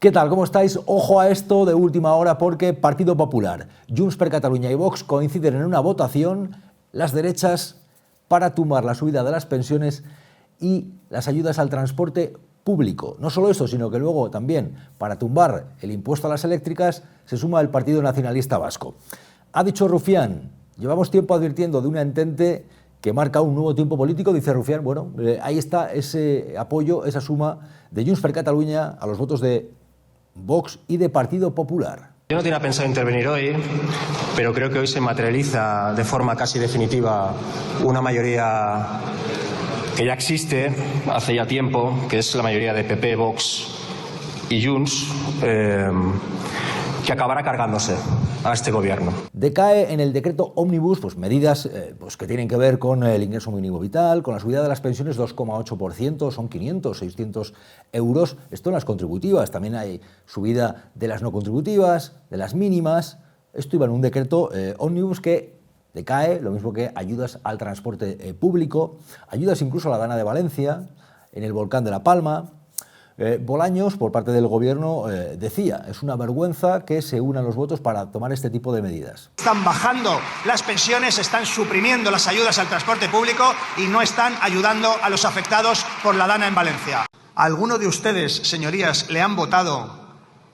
¿Qué tal? ¿Cómo estáis? Ojo a esto de última hora porque Partido Popular, Junts per Catalunya y Vox coinciden en una votación, las derechas, para tumbar la subida de las pensiones y las ayudas al transporte público. No solo eso, sino que luego también para tumbar el impuesto a las eléctricas se suma el Partido Nacionalista Vasco. Ha dicho Rufián, llevamos tiempo advirtiendo de una entente que marca un nuevo tiempo político, dice Rufián. Bueno, ahí está ese apoyo, esa suma de Junts per Catalunya a los votos de Vox y de Partido Popular. Yo no tenía pensado intervenir hoy, pero creo que hoy se materializa de forma casi definitiva una mayoría que ya existe hace ya tiempo, que es la mayoría de PP, Vox y Junts, que acabará cargándose a este gobierno. Decae en el decreto Ómnibus medidas que tienen que ver con el ingreso mínimo vital, con la subida de las pensiones 2,8%, son 500, 600 euros. Esto en las contributivas, también hay subida de las no contributivas, de las mínimas. Esto iba en un decreto Ómnibus que decae, lo mismo que ayudas al transporte público, ayudas incluso a la Dana de Valencia, en el volcán de La Palma. Bolaños, por parte del gobierno, decía, es una vergüenza que se unan los votos para tomar este tipo de medidas. Están bajando las pensiones, están suprimiendo las ayudas al transporte público y no están ayudando a los afectados por la Dana en Valencia. ¿A alguno de ustedes, señorías, le han votado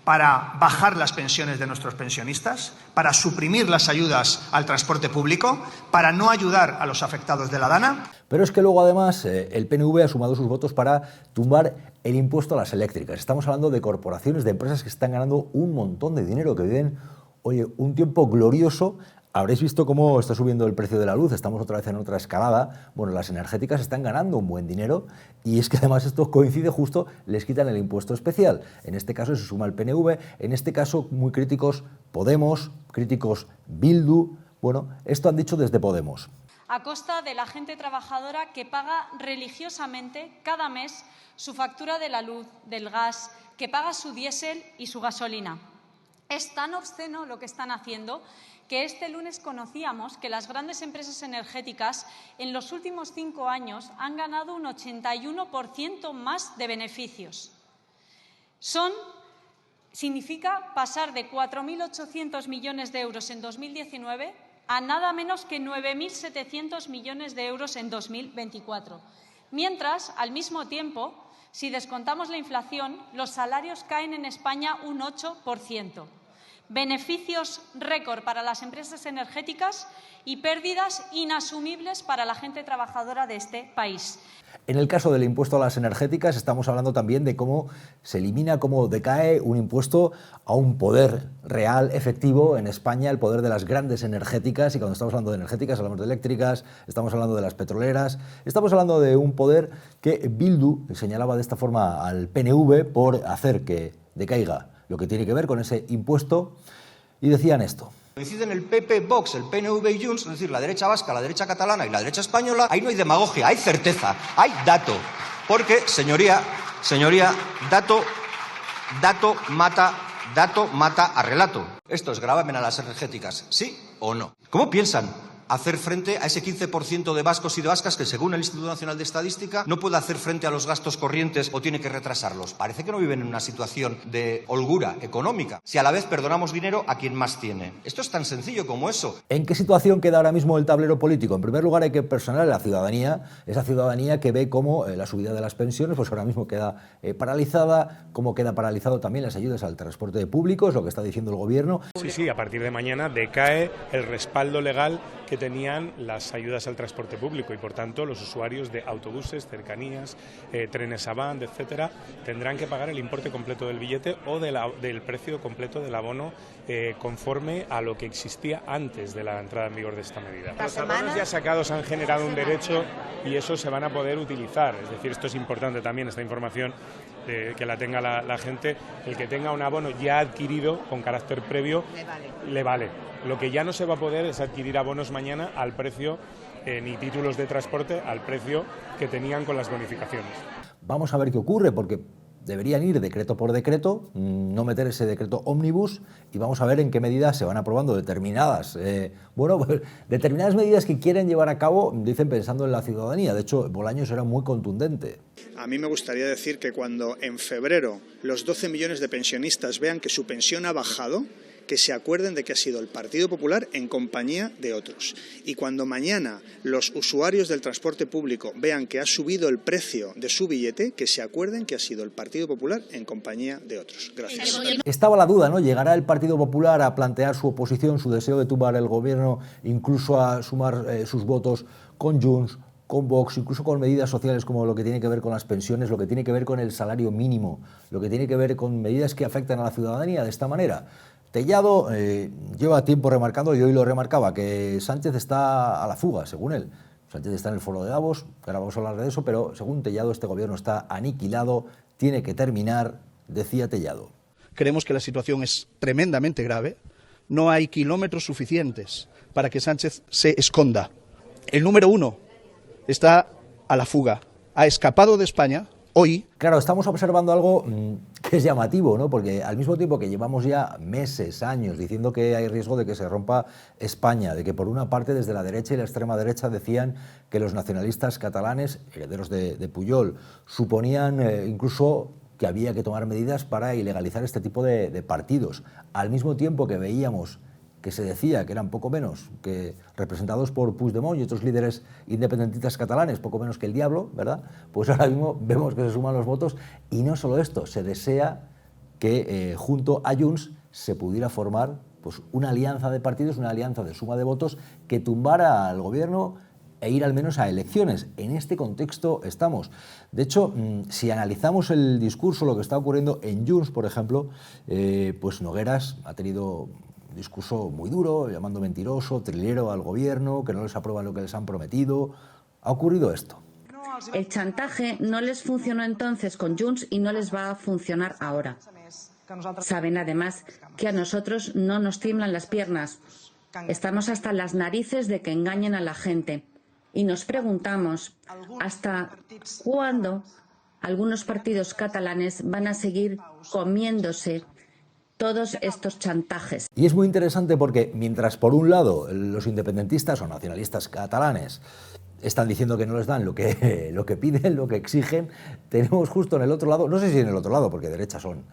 para bajar las pensiones de nuestros pensionistas, para suprimir las ayudas al transporte público, para no ayudar a los afectados de la Dana? Pero es que luego además el PNV ha sumado sus votos para tumbar el impuesto a las eléctricas. Estamos hablando de corporaciones, de empresas que están ganando un montón de dinero, que viven, un tiempo glorioso. Habréis visto cómo está subiendo el precio de la luz, estamos otra vez en otra escalada. Bueno, las energéticas están ganando un buen dinero y es que además esto coincide justo, les quitan el impuesto especial. En este caso se suma el PNV, en este caso muy críticos Podemos, críticos Bildu. Bueno, esto han dicho desde Podemos. A costa de la gente trabajadora que paga religiosamente cada mes su factura de la luz, del gas, que paga su diésel y su gasolina. Es tan obsceno lo que están haciendo que este lunes conocíamos que las grandes empresas energéticas en los últimos 5 años han ganado un 81% más de beneficios. Significa pasar de 4.800 millones de euros en 2019 a nada menos que 9.700 millones de euros en 2024. Mientras, al mismo tiempo, si descontamos la inflación, los salarios caen en España un 8%. Beneficios récord para las empresas energéticas y pérdidas inasumibles para la gente trabajadora de este país. En el caso del impuesto a las energéticas estamos hablando también de cómo se elimina, cómo decae un impuesto a un poder real, efectivo en España, el poder de las grandes energéticas. Y cuando estamos hablando de energéticas hablamos de eléctricas, estamos hablando de las petroleras, estamos hablando de un poder que Bildu señalaba de esta forma al PNV por hacer que decaiga lo que tiene que ver con ese impuesto, y decían esto. Coinciden el PP, Vox, el PNV y Junts, es decir, la derecha vasca, la derecha catalana y la derecha española. Ahí no hay demagogia, hay certeza, hay dato. Porque, señoría, dato mata a relato. Esto es gravamen a las energéticas, ¿sí o no? ¿Cómo piensan hacer frente a ese 15% de vascos y de vascas que, según el Instituto Nacional de Estadística, no puede hacer frente a los gastos corrientes o tiene que retrasarlos? Parece que no viven en una situación de holgura económica, si a la vez perdonamos dinero a quien más tiene. Esto es tan sencillo como eso. ¿En qué situación queda ahora mismo el tablero político? En primer lugar, hay que personar a la ciudadanía, esa ciudadanía que ve cómo la subida de las pensiones pues ahora mismo queda paralizada, cómo queda paralizado también las ayudas al transporte público, es lo que está diciendo el gobierno. Sí, a partir de mañana decae el respaldo legal que tenían las ayudas al transporte público y por tanto los usuarios de autobuses, cercanías, trenes Avant, etcétera, tendrán que pagar el importe completo del billete o del precio completo del abono conforme a lo que existía antes de la entrada en vigor de esta medida. Los abonos ya sacados han generado un derecho y esos se van a poder utilizar, es decir, esto es importante también, esta información que la tenga la gente. El que tenga un abono ya adquirido con carácter previo le vale. Lo que ya no se va a poder es adquirir abonos mañana al precio, ni títulos de transporte al precio que tenían con las bonificaciones. Vamos a ver qué ocurre, porque deberían ir decreto por decreto, no meter ese decreto ómnibus, y vamos a ver en qué medida se van aprobando determinadas medidas que quieren llevar a cabo, dicen, pensando en la ciudadanía. De hecho, Bolaños era muy contundente. A mí me gustaría decir que cuando en febrero los 12 millones de pensionistas vean que su pensión ha bajado, que se acuerden de que ha sido el Partido Popular en compañía de otros. Y cuando mañana los usuarios del transporte público vean que ha subido el precio de su billete, que se acuerden que ha sido el Partido Popular en compañía de otros. Gracias. Estaba la duda, ¿no? ¿Llegará el Partido Popular a plantear su oposición, su deseo de tumbar el gobierno, incluso a sumar sus votos con Junts, con Vox, incluso con medidas sociales como lo que tiene que ver con las pensiones, lo que tiene que ver con el salario mínimo, lo que tiene que ver con medidas que afectan a la ciudadanía de esta manera? Tellado lleva tiempo remarcando, y hoy lo remarcaba, que Sánchez está a la fuga, según él. Sánchez está en el foro de Davos, ahora vamos a hablar de eso, pero según Tellado este gobierno está aniquilado, tiene que terminar, decía Tellado. Creemos que la situación es tremendamente grave, no hay kilómetros suficientes para que Sánchez se esconda. El número 1 está a la fuga, ha escapado de España. Hoy. Claro, estamos observando algo que es llamativo, ¿no? Porque al mismo tiempo que llevamos ya meses, años, diciendo que hay riesgo de que se rompa España, de que por una parte desde la derecha y la extrema derecha decían que los nacionalistas catalanes, herederos de Pujol, suponían incluso que había que tomar medidas para ilegalizar este tipo de partidos. Al mismo tiempo que veíamos que se decía que eran poco menos que representados por Puigdemont y otros líderes independentistas catalanes, poco menos que el diablo, ¿verdad? Pues ahora mismo vemos que se suman los votos, y no solo esto, se desea que junto a Junts se pudiera formar pues una alianza de partidos, una alianza de suma de votos que tumbara al gobierno e ir al menos a elecciones. En este contexto estamos. De hecho, si analizamos el discurso, lo que está ocurriendo en Junts, por ejemplo, pues Nogueras ha tenido discurso muy duro, llamando mentiroso, trilero al gobierno, que no les aprueba lo que les han prometido. Ha ocurrido esto. El chantaje no les funcionó entonces con Junts y no les va a funcionar ahora. Saben además que a nosotros no nos tiemblan las piernas. Estamos hasta las narices de que engañen a la gente. Y nos preguntamos hasta cuándo algunos partidos catalanes van a seguir comiéndose todos estos chantajes. Y es muy interesante porque mientras por un lado los independentistas o nacionalistas catalanes están diciendo que no les dan lo que piden, lo que exigen, tenemos justo en el otro lado, no sé si en el otro lado porque derechas son,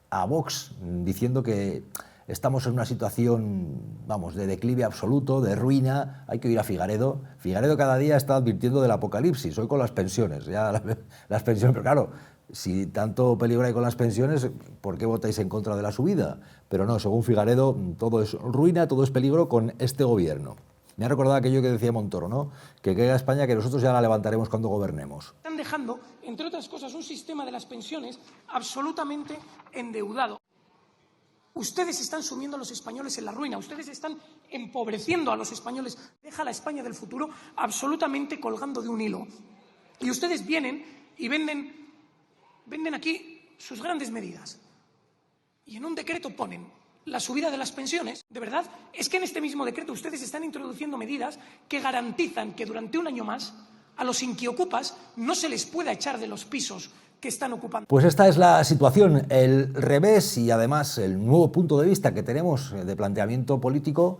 a Vox diciendo que estamos en una situación, vamos, de declive absoluto, de ruina. Hay que ir a Figaredo. Figaredo cada día está advirtiendo del apocalipsis, hoy con las pensiones, ya las pensiones, pero claro, si tanto peligro hay con las pensiones, ¿por qué votáis en contra de la subida? Pero no, según Figaredo, todo es ruina, todo es peligro con este gobierno. Me ha recordado aquello que decía Montoro, ¿no? Que caiga España, que nosotros ya la levantaremos cuando gobernemos. Están dejando, entre otras cosas, un sistema de las pensiones absolutamente endeudado. Ustedes están sumiendo a los españoles en la ruina, ustedes están empobreciendo a los españoles. Deja la España del futuro absolutamente colgando de un hilo. Y ustedes vienen y venden aquí sus grandes medidas. Y en un decreto ponen la subida de las pensiones. De verdad, es que en este mismo decreto ustedes están introduciendo medidas que garantizan que durante un año más a los inquiocupas no se les pueda echar de los pisos que están ocupando. Pues esta es la situación, el revés y además el nuevo punto de vista que tenemos de planteamiento político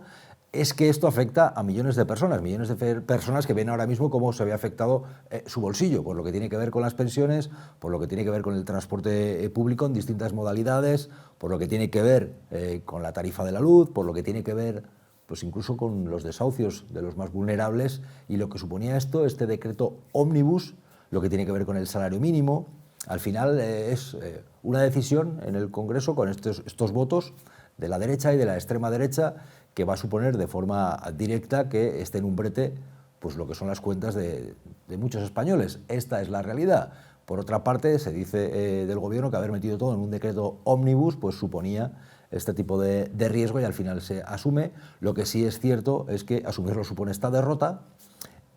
es que esto afecta a millones de personas que ven ahora mismo cómo se ve afectado su bolsillo, por lo que tiene que ver con las pensiones, por lo que tiene que ver con el transporte público en distintas modalidades, por lo que tiene que ver con la tarifa de la luz, por lo que tiene que ver pues incluso con los desahucios de los más vulnerables y lo que suponía este decreto ómnibus, lo que tiene que ver con el salario mínimo. Al final es una decisión en el Congreso con estos votos de la derecha y de la extrema derecha que va a suponer de forma directa que esté en un brete pues lo que son las cuentas de muchos españoles. Esta es la realidad. Por otra parte, se dice del gobierno que haber metido todo en un decreto ómnibus pues suponía este tipo de riesgo y al final se asume. Lo que sí es cierto es que asumirlo supone esta derrota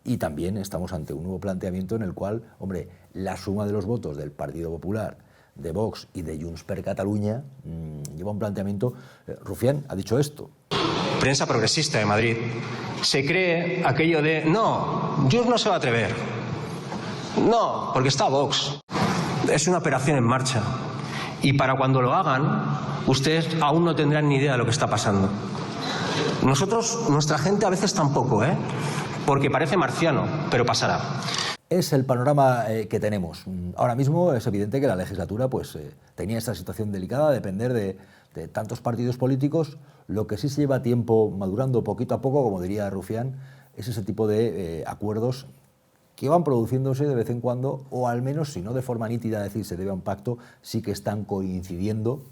y también estamos ante un nuevo planteamiento en el cual, hombre, la suma de los votos del Partido Popular, de Vox y de Junts per Catalunya lleva un planteamiento. Rufián ha dicho esto. Prensa progresista de Madrid se cree aquello de no, Junts no se va a atrever. No, porque está Vox. es una operación en marcha. Y para cuando lo hagan, ustedes aún no tendrán ni idea de lo que está pasando. Nosotros, nuestra gente a veces tampoco, porque parece marciano, pero pasará. Es el panorama que tenemos. Ahora mismo es evidente que la legislatura tenía esta situación delicada, depender de tantos partidos políticos. Lo que sí se lleva tiempo madurando poquito a poco, como diría Rufián, es ese tipo de acuerdos que van produciéndose de vez en cuando, o al menos, si no de forma nítida decir se debe a un pacto, sí que están coincidiendo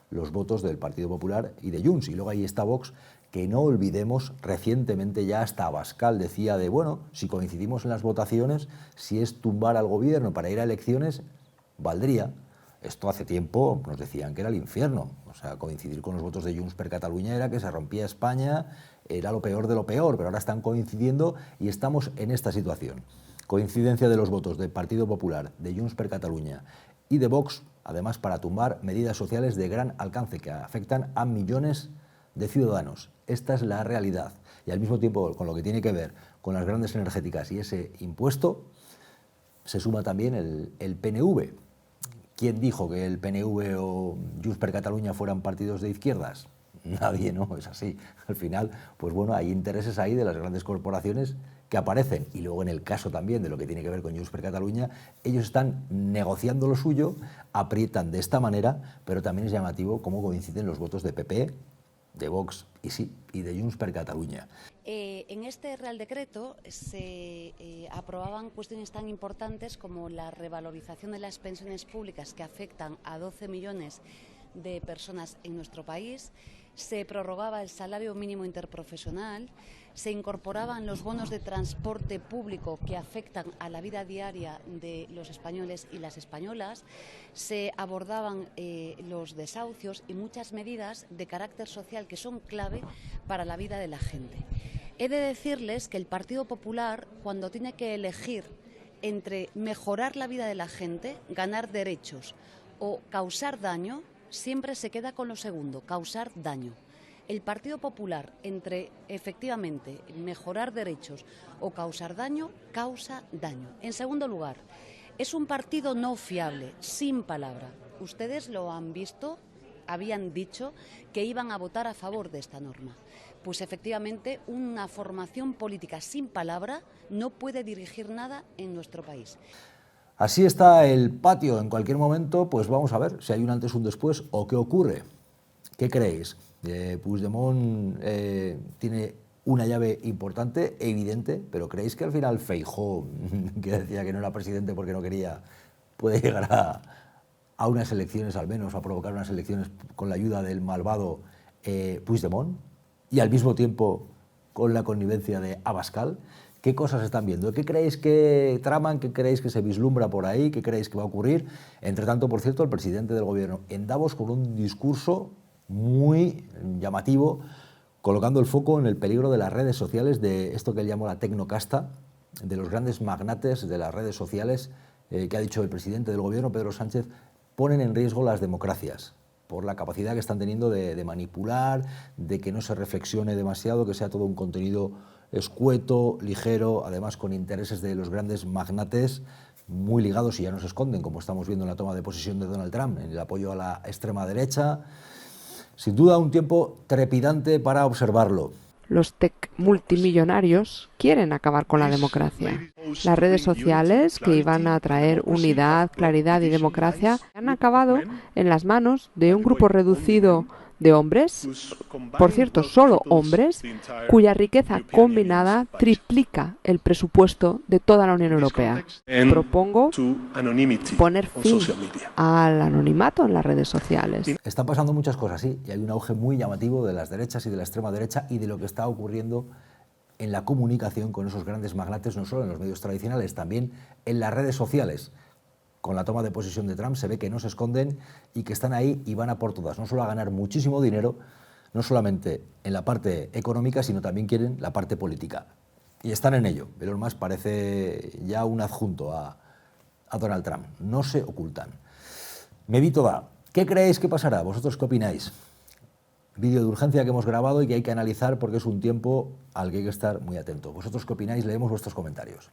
los votos del Partido Popular y de Junts. Y luego ahí está Vox, que no olvidemos, recientemente ya hasta Abascal decía si coincidimos en las votaciones, si es tumbar al gobierno para ir a elecciones, valdría. Esto hace tiempo nos decían que era el infierno. O sea, coincidir con los votos de Junts per Catalunya era que se rompía España, era lo peor de lo peor, pero ahora están coincidiendo y estamos en esta situación. Coincidencia de los votos del Partido Popular, de Junts per Catalunya y de Vox, además para tumbar medidas sociales de gran alcance que afectan a millones de ciudadanos. Esta es la realidad. Y al mismo tiempo, con lo que tiene que ver con las grandes energéticas y ese impuesto, se suma también el PNV. ¿Quién dijo que el PNV o Junts per Catalunya fueran partidos de izquierdas? Nadie, ¿no? Es así. Al final, hay intereses ahí de las grandes corporaciones que aparecen. Y luego en el caso también de lo que tiene que ver con Junts per Catalunya, ellos están negociando lo suyo, aprietan de esta manera, pero también es llamativo cómo coinciden los votos de PP, de Vox y de Junts per Catalunya. En este Real Decreto se aprobaban cuestiones tan importantes como la revalorización de las pensiones públicas que afectan a 12 millones de personas en nuestro país, se prorrogaba el salario mínimo interprofesional, se incorporaban los bonos de transporte público que afectan a la vida diaria de los españoles y las españolas, se abordaban los desahucios y muchas medidas de carácter social que son clave para la vida de la gente. He de decirles que el Partido Popular, cuando tiene que elegir entre mejorar la vida de la gente, ganar derechos o causar daño, siempre se queda con lo segundo, causar daño. El Partido Popular, entre efectivamente mejorar derechos o causar daño, causa daño. En segundo lugar, es un partido no fiable, sin palabra. Ustedes lo han visto, habían dicho que iban a votar a favor de esta norma. Pues efectivamente una formación política sin palabra no puede dirigir nada en nuestro país. Así está el patio. En cualquier momento, vamos a ver si hay un antes o un después o qué ocurre. ¿Qué creéis? Puigdemont tiene una llave importante, evidente, pero ¿creéis que al final Feijóo, que decía que no era presidente porque no quería, puede llegar a unas elecciones al menos, a provocar unas elecciones con la ayuda del malvado Puigdemont? Y al mismo tiempo con la connivencia de Abascal. ¿Qué cosas están viendo? ¿Qué creéis que traman? ¿Qué creéis que se vislumbra por ahí? ¿Qué creéis que va a ocurrir? Entre tanto, por cierto, el presidente del gobierno en Davos con un discurso muy llamativo, colocando el foco en el peligro de las redes sociales, de esto que él llamó la tecnocasta, de los grandes magnates de las redes sociales, que ha dicho el presidente del gobierno, Pedro Sánchez, ponen en riesgo las democracias por la capacidad que están teniendo de manipular, de que no se reflexione demasiado, que sea todo un contenido escueto, ligero, además con intereses de los grandes magnates muy ligados y ya no se esconden, como estamos viendo en la toma de posesión de Donald Trump, en el apoyo a la extrema derecha. Sin duda un tiempo trepidante para observarlo. Los tech multimillonarios quieren acabar con la democracia. Las redes sociales, que iban a traer unidad, claridad y democracia, han acabado en las manos de un grupo reducido de hombres, por cierto, solo hombres, cuya riqueza combinada triplica el presupuesto de toda la Unión Europea. Propongo poner fin al anonimato en las redes sociales. Están pasando muchas cosas, sí, y hay un auge muy llamativo de las derechas y de la extrema derecha y de lo que está ocurriendo en la comunicación con esos grandes magnates, no solo en los medios tradicionales, también en las redes sociales. Con la toma de posesión de Trump se ve que no se esconden y que están ahí y van a por todas, no solo a ganar muchísimo dinero, no solamente en la parte económica, sino también quieren la parte política. Y están en ello. Elon Musk parece ya un adjunto a Donald Trump. No se ocultan. Mevito da. ¿Qué creéis que pasará? ¿Vosotros qué opináis? Vídeo de urgencia que hemos grabado y que hay que analizar porque es un tiempo al que hay que estar muy atento. ¿Vosotros qué opináis? Leemos vuestros comentarios.